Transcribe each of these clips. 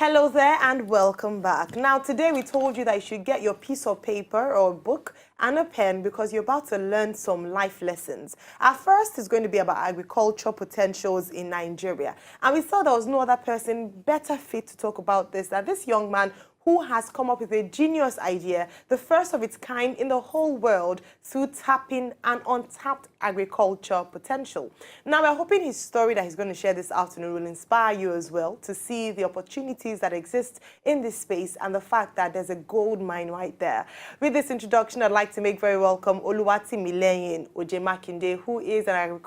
Hello there and welcome back. Now today we told you that you should get your piece of paper or book and a pen because you're about to learn some life lessons. Our first is going to be about agriculture potentials in Nigeria. And we thought there was no other person better fit to talk about this than this young man who has come up with a genius idea, the first of its kind in the whole world, through tapping an untapped agriculture potential. Now, we're hoping his story that he's going to share this afternoon will inspire you as well to see the opportunities that exist in this space and the fact that there's a gold mine right there. With this introduction, I'd like to make very welcome Timileyin Ojemakinde, who is an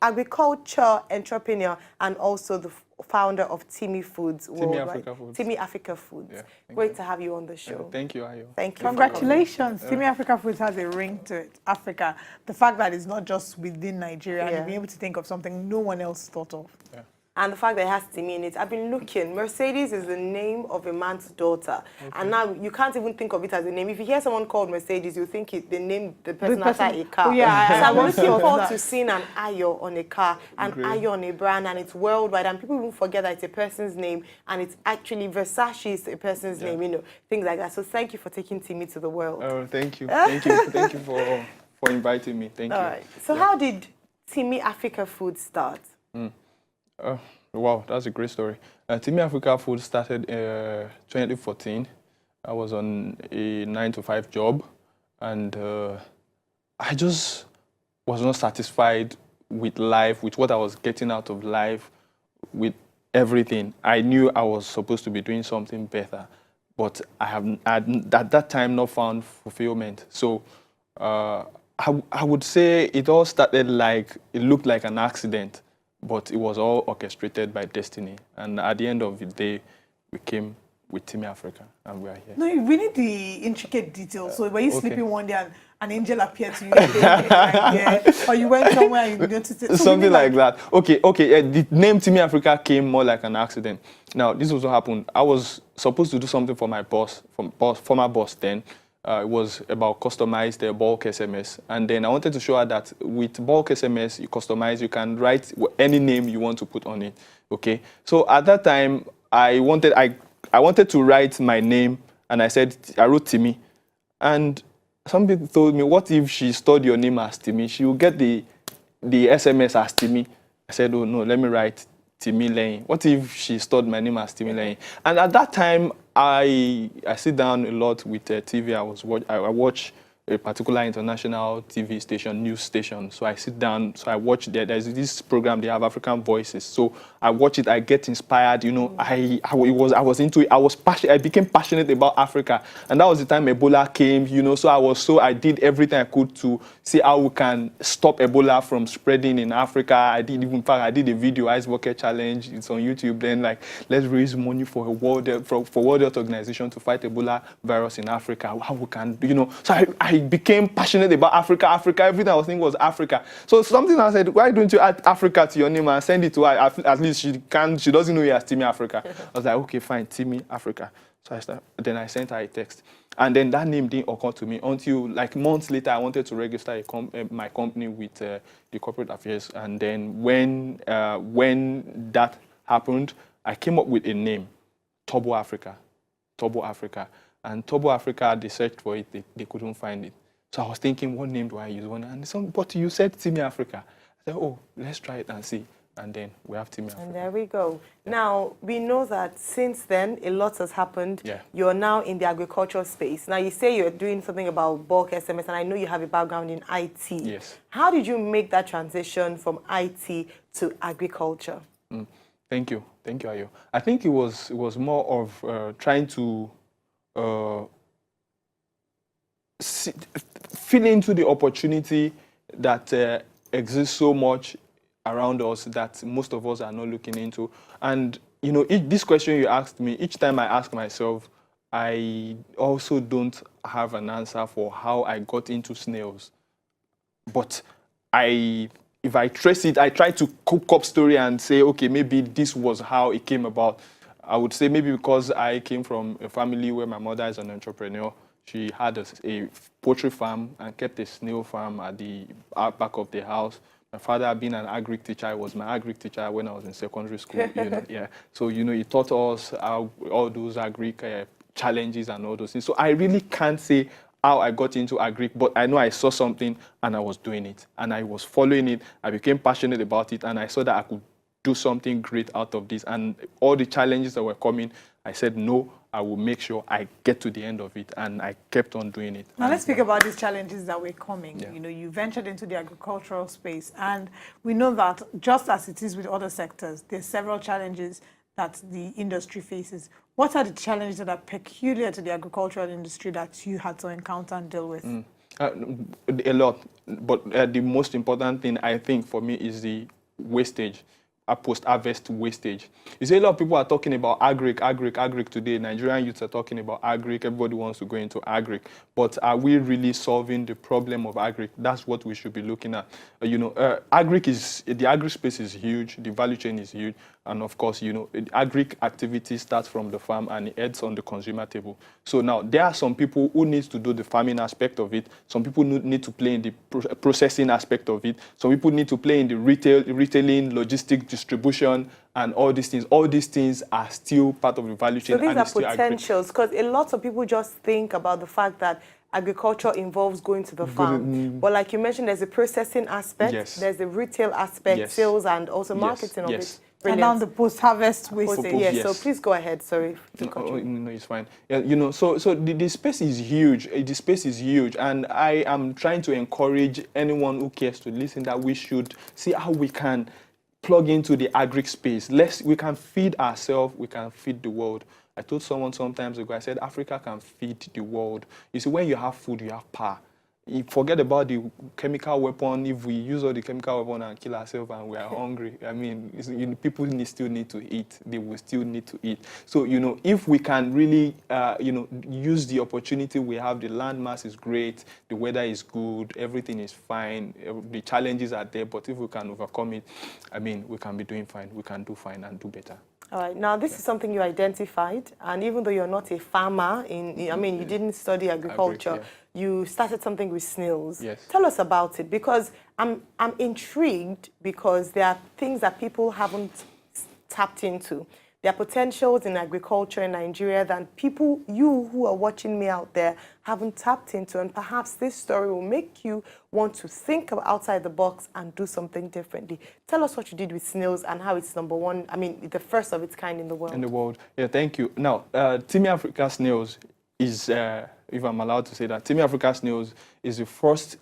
agriculture entrepreneur and also the founder of Timmy Foods Worldwide. Timmy Africa Foods. Yeah, great to have you on the show. Thank you, Ayo. Thank you. Congratulations. Timmy Africa Foods has a ring to it. Africa. The fact that it's not just within Nigeria and you'll be able to think of something no one else thought of. Yeah. And the fact that it has Timmy in it. I've been looking. Mercedes is the name of a man's daughter. Okay. And now you can't even think of it as a name. If you hear someone called Mercedes, you think they named the person after a car. Yeah, so I'm looking forward to seeing an Ayo on a car, an Ayo on a brand, and it's worldwide. And people even forget that it's a person's name, and it's actually Versace is a person's name, you know, things like that. So thank you for taking Timmy to the world. Oh, thank you. Thank you. Thank you for inviting me. Thank you. All right. So how did Timmy Africa Foods start? Wow, that's a great story. Timmy Africa Food started 2014. I was on a 9-to-5 job, and I just was not satisfied with life, with what I was getting out of life, with everything. I knew I was supposed to be doing something better, but I had at that time not found fulfillment. So I would say it all started like, it looked like an accident, but it was all orchestrated by destiny. And at the end of the day, we came with Timmy Africa, and we are here. No, we need the intricate details. So were you sleeping one day and an angel appeared to you, or you went somewhere and you noticed it? Something like that. Okay. The name Timmy Africa came more like an accident. Now, this was what happened. I was supposed to do something for my boss, former boss then. It was about customized bulk SMS. And then I wanted to show her that with bulk SMS, you customize, you can write any name you want to put on it, okay? So at that time, I wanted to write my name, and I wrote Timmy. And some people told me, what if she stored your name as Timmy? She will get the SMS as Timmy. I said, oh no, let me write Timileyin. What if she stored my name as Timileyin? And at that time, I sit down a lot with TV. I watch a particular international TV station, news station. So I sit down, so I watch there's this program, they have African Voices. So I watch it, I get inspired, you know, I was into it, I became passionate about Africa. And that was the time Ebola came, you know, so I did everything I could to see how we can stop Ebola from spreading in Africa. I did a video, Ice Bucket Challenge, it's on YouTube, then like, let's raise money for World Health Organization to fight Ebola virus in Africa, how we can, you know, so I became passionate about Africa, everything I was thinking was Africa. So something I said, why don't you add Africa to your name and send it to her? At least she doesn't know you as Timmy Africa. I was like, okay, fine, Timmy Africa. So then I sent her a text. And then that name didn't occur to me until like months later, I wanted to register my company with the corporate affairs. And then when that happened, I came up with a name, Turbo Africa. And Turbo Africa, they searched for it, they couldn't find it. So I was thinking, what name do I use? But you said Timmy Africa. I said, oh, let's try it and see. And then we have Timmy Africa. And there we go. Yeah. Now, we know that since then, a lot has happened. Yeah. You're now in the agricultural space. Now, you say you're doing something about bulk SMS, and I know you have a background in IT. Yes. How did you make that transition from IT to agriculture? Thank you, Ayo. I think it was more of trying to fit into the opportunity that exists so much around us that most of us are not looking into. And, you know, this question you asked me, each time I ask myself, I also don't have an answer for how I got into snails. But if I trace it, I try to cook up story and say, okay, maybe this was how it came about. I would say maybe because I came from a family where my mother is an entrepreneur. She had a poultry farm and kept a snail farm at the back of the house. My father had been an agric teacher. I was my agric teacher when I was in secondary school. Yeah. So he taught us how all those agric challenges and all those things. So I really can't say how I got into agric, but I know I saw something and I was doing it and I was following it. I became passionate about it and I saw that I could do something great out of this. And all the challenges that were coming, I said, no, I will make sure I get to the end of it. And I kept on doing it. Now let's speak about these challenges that were coming. Yeah. You ventured into the agricultural space, and we know that just as it is with other sectors, there's several challenges that the industry faces. What are the challenges that are peculiar to the agricultural industry that you had to encounter and deal with? A lot, but the most important thing I think for me is the wastage. Post-harvest wastage. You see, a lot of people are talking about agric today. Nigerian youths are talking about agric. Everybody wants to go into agric. But are we really solving the problem of agric? That's what we should be looking at. The agri space is huge. The value chain is huge. And of course, agric activity starts from the farm and it ends on the consumer table. So now there are some people who need to do the farming aspect of it. Some people need to play in the processing aspect of it. Some people need to play in the retailing, logistic distribution, and all these things. All these things are still part of the value chain. So these are potentials, because a lot of people just think about the fact that agriculture involves going to the farm. But like you mentioned, there's a processing aspect, yes. There's the retail aspect, yes. sales, and also marketing yes. of it. And now the post-harvest wastage. Yes, yes. so please go ahead. Sorry. No, it's fine. Yeah, so the space is huge. The space is huge, and I am trying to encourage anyone who cares to listen that we should see how we can plug into the agric space. We can feed ourselves. We can feed the world. I told someone some time ago, I said, Africa can feed the world. You see, when you have food, you have power. You forget about the chemical weapon. If we use all the chemical weapon and kill ourselves and we are hungry, I mean, people still need to eat. They will still need to eat. So, if we can really, use the opportunity we have, the land mass is great, the weather is good, everything is fine, the challenges are there, but if we can overcome it, I mean, we can be doing fine. We can do fine and do better. All right. Now, this is something you identified, and even though you're not a farmer, you didn't study agriculture, you started something with snails. Yes. Tell us about it, because I'm intrigued, because there are things that people haven't tapped into. There are potentials in agriculture in Nigeria that you who are watching me out there, haven't tapped into, and perhaps this story will make you want to think outside the box and do something differently. Tell us what you did with snails and how it's the first of its kind in the world. In the world, yeah, thank you. Now, Timmy Africa snails is, if I'm allowed to say that, Timmy Africa snails is the first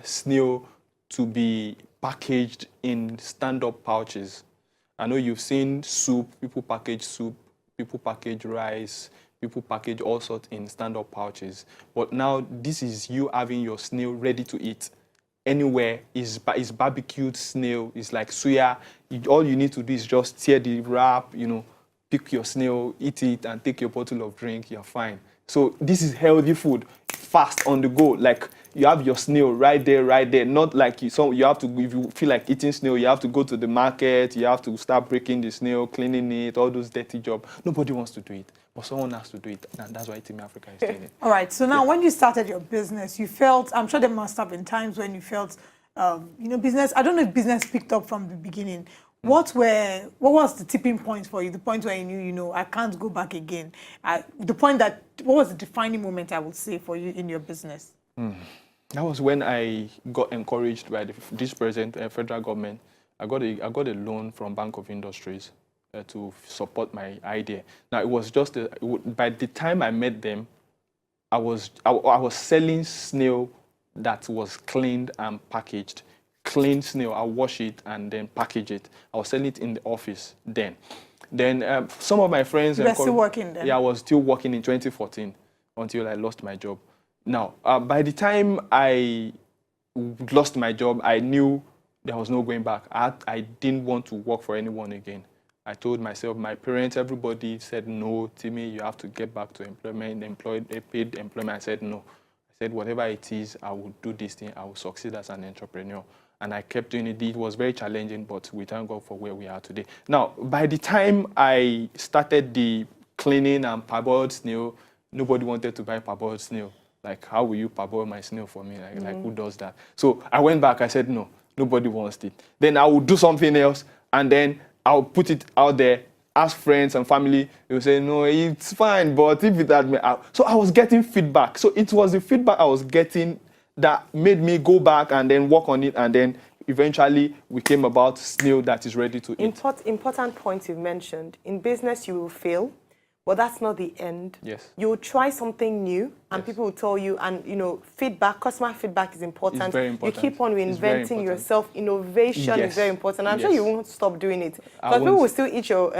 snail to be packaged in stand-up pouches. I know you've seen soup, people package rice, people package all sorts in stand-up pouches. But now this is you having your snail ready to eat. Anywhere is barbecued snail, it's like suya. All you need to do is just tear the wrap, pick your snail, eat it, and take your bottle of drink, you're fine. So this is healthy food, fast on the go. Like you have your snail right there. Not like you have to, if you feel like eating snail, you have to go to the market, you have to start breaking the snail, cleaning it, all those dirty jobs. Nobody wants to do it, but someone has to do it, and that's why Timmy Africa is doing it. All right, so now when you started your business, you felt, I'm sure there must have been times when you felt, business, I don't know if business picked up from the beginning. What was the tipping point for you? The point where you knew, I can't go back again. What was the defining moment, I would say, for you in your business? That was when I got encouraged by this present federal government. I got a loan from Bank of Industries to support my idea. Now it was just by the time I met them, I was selling snail that was cleaned and packaged. Clean snail, I wash it and then package it. I was selling it in the office then. Then some of my friends... You were still working then? Yeah, I was still working in 2014 until I lost my job. Now, by the time I lost my job, I knew there was no going back. I didn't want to work for anyone again. I told myself, my parents, everybody said, no, Timmy, you have to get back to employment, paid employment. I said, no. I said, whatever it is, I will do this thing. I will succeed as an entrepreneur. And I kept doing it. It was very challenging, but we thank God for where we are today. Now, by the time I started the cleaning and parboiled snail, nobody wanted to buy parboiled snail. Like, how will you parboil my snail for me? Like who does that? So I went back. I said, no, nobody wants it. Then I will do something else, and then I'll put it out there, ask friends and family. They will say, no, it's fine, but if it had me out. So I was getting feedback. So it was the feedback I was getting that made me go back and then work on it, and then eventually we came about snail that is ready to eat. Important point you've mentioned. In business, you will fail, but that's not the end. Yes. You will try something new, and people will tell you, and feedback, customer feedback is important. It's very important. You keep on reinventing yourself. Innovation is very important. I'm sure you won't stop doing it. Because people will still eat your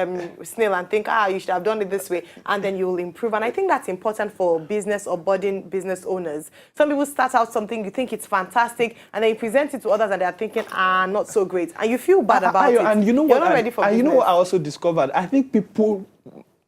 snail and think, you should have done it this way, and then you will improve. And I think that's important for business or budding business owners. Some people start out something, you think it's fantastic, and then you present it to others and they're thinking, not so great. And you feel bad about it. And you know You're not ready for business. You know what I also discovered? I think people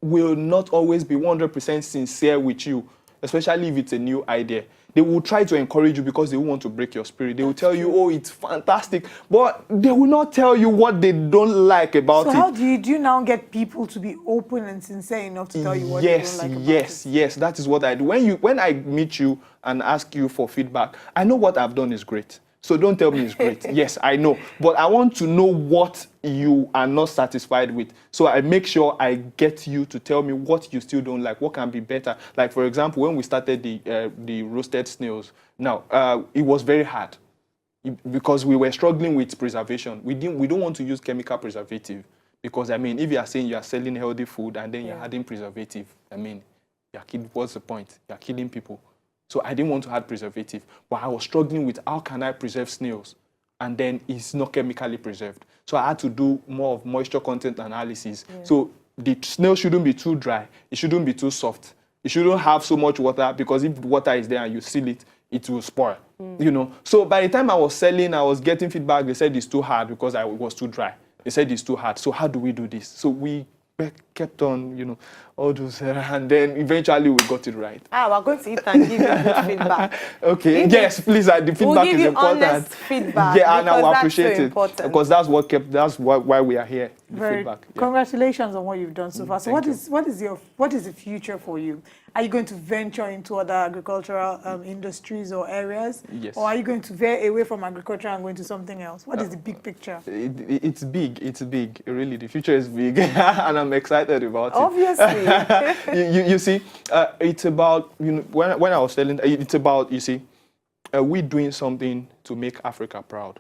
will not always be 100% sincere with you, especially if it's a new idea. They will try to encourage you because they want to break your spirit. They will tell you, oh, it's fantastic, but they will not tell you what they don't like about it. So how do you now get people to be open and sincere enough to tell you what they don't like about it? Yes, that is what I do. When I meet you and ask you for feedback, I know what I've done is great. So don't tell me it's great. Yes, I know. But I want to know what you are not satisfied with. So I make sure I get you to tell me what you still don't like, what can be better. Like, for example, when we started the roasted snails, now, it was very hard because we were struggling with preservation. We don't want to use chemical preservative because, I mean, if you are saying you are selling healthy food and then you're adding preservative, I mean, what's the point? You're killing people. So I didn't want to add preservative, but I was struggling with how can I preserve snails, and then it's not chemically preserved. So I had to do more of moisture content analysis. So the snail shouldn't be too dry. It shouldn't be too soft. It shouldn't have so much water, because if water is there and you seal it, it will spoil. So by the time I was selling, I was getting feedback. They said it's too hard because it was too dry. They said it's too hard. So how do we do this? So we kept on, all those, and then eventually we got it right. We're going to eat and give you good feedback. Okay, yes, please. The feedback we'll give is you important. Honest feedback. Yeah, and I will appreciate so it because that's why we are here. Feedback. Yeah. Congratulations on what you've done so far. So what is the future for you? Are you going to venture into other agricultural industries or areas? Yes. Or are you going to veer away from agriculture and go into something else? What is the big picture? It's big. It's big. Really, the future is big, and I'm excited about it. Obviously. you see, it's about, when I was telling, it's about, we doing something to make Africa proud,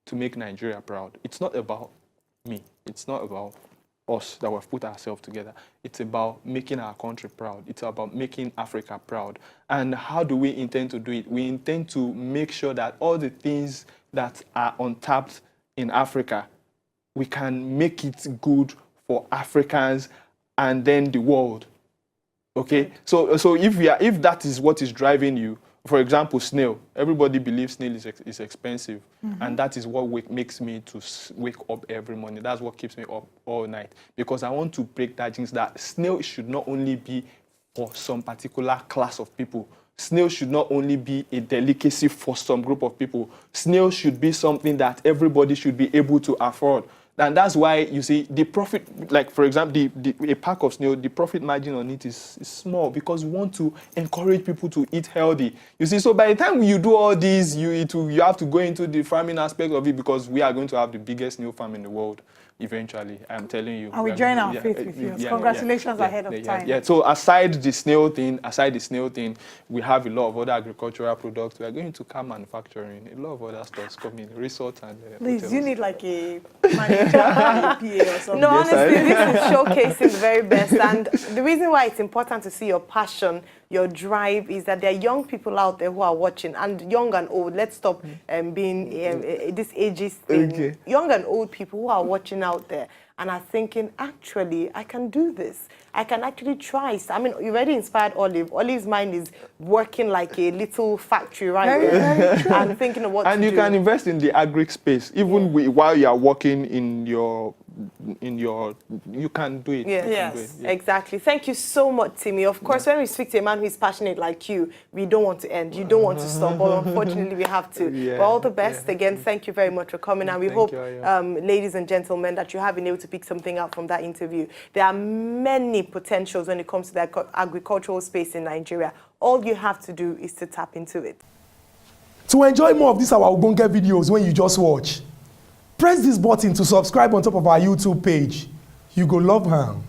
to make Nigeria proud. It's not about me. It's not about us that we've put ourselves together. It's about making our country proud. It's about making Africa proud. And how do we intend to do it? We intend to make sure that all the things that are untapped in Africa, we can make it good for Africans and then the world. Okay? So if that is what is driving you, for example, snail. Everybody believes snail is expensive, and that is what makes me to wake up every morning. That's what keeps me up all night, because I want to break that jinx that snail should not only be for some particular class of people. Snail should not only be a delicacy for some group of people. Snail should be something that everybody should be able to afford. And that's why, you see, the profit, like, for example, a pack of snail, the profit margin on it is small, because we want to encourage people to eat healthy. You see, so by the time you do all these, you have to go into the farming aspect of it, because we are going to have the biggest snail farm in the world eventually, I'm telling you. And we join our faith with you. Congratulations ahead of time. Yeah, so aside the snail thing, we have a lot of other agricultural products. We are going to car manufacturing, a lot of other stuff coming, resorts and Please, hotels. you need like a manager, a PA or something. No, honestly, this is showcasing the very best. And the reason why it's important to see your passion, your drive, is that there are young people out there who are watching, and young and old. Let's stop being this ageist thing. Okay. Young and old people who are watching out there and are thinking, actually, I can do this. I can actually try. I mean, you already inspired Olive. Olive's mind is working like a little factory right there, and thinking of what to do. And you can invest in the agri space, even while you are working in your, you can do it. Yes, exactly. Thank you so much, Timmy. Of course, when we speak to a man who is passionate like you, we don't want to end. You don't want to stop, but unfortunately, we have to. But all the best. Again, thank you very much for coming, and we hope, ladies and gentlemen, that you have been able to pick something out from that interview. There are many potentials when it comes to the agricultural space in Nigeria. All you have to do is to tap into it. To enjoy more of these our ogbonge videos when you just watch, press this button to subscribe on top of our YouTube page. You go love am.